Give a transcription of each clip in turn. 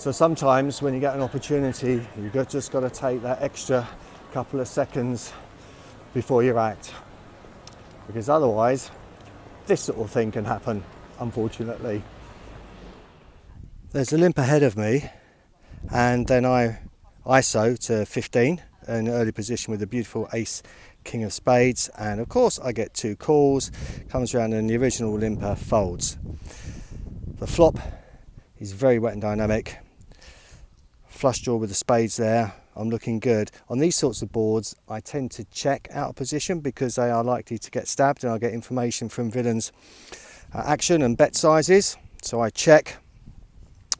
So sometimes when you get an opportunity, you've just got to take that extra couple of seconds before you act, because otherwise this sort of thing can happen, unfortunately. There's a limp ahead of me, and then I ISO to 15, an early position with a beautiful ace king of spades, and of course I get 2 calls, comes around and the original limper folds. The flop is very wet and dynamic. Flush draw with the spades there, I'm looking good. On these sorts of boards I tend to check out of position because they are likely to get stabbed, and I get information from villains action and bet sizes, so I check,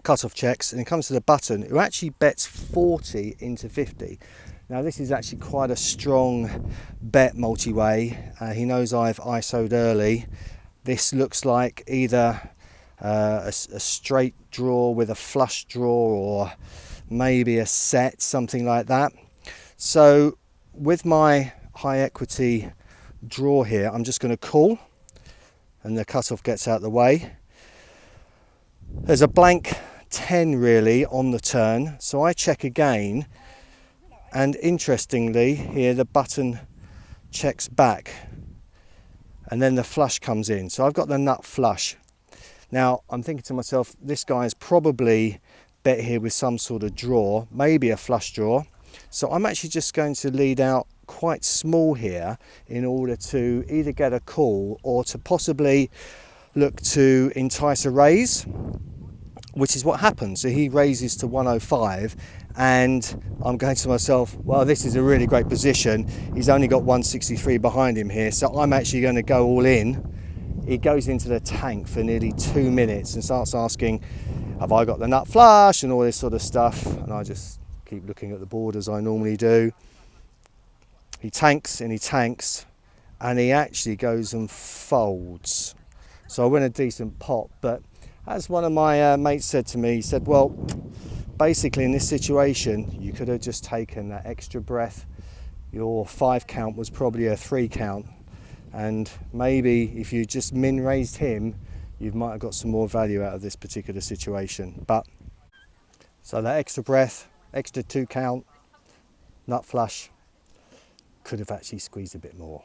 cut-off checks, and it comes to the button who actually bets 40 into 50. Now this is actually quite a strong bet multi-way. He knows I've ISO'd early. This looks like either a straight draw with a flush draw, or maybe a set, something like that. So with my high equity draw here, I'm just going to call, and the cutoff gets out the way. There's a blank 10 really on the turn, so I check again, and interestingly here the button checks back, and then the flush comes in, so I've got the nut flush. Now I'm thinking to myself, this guy's probably bet here with some sort of draw, maybe a flush draw, so I'm actually just going to lead out quite small here in order to either get a call or to possibly look to entice a raise, which is what happens. So he raises to 105, and I'm going to myself, well, this is a really great position. He's only got 163 behind him here, so I'm actually going to go all in. He goes into the tank for nearly 2 minutes and starts asking, have I got the nut flush and all this sort of stuff, and I just keep looking at the board as I normally do. He tanks and he tanks, and he actually goes and folds. So I win a decent pot, but as one of my mates said to me, he said, well, basically in this situation you could have just taken that extra breath. Your 5 count was probably a 3 count, and maybe if you just min raised him, you might have got some more value out of this particular situation. But so that extra breath, extra 2 count, nut flush, could have actually squeezed a bit more.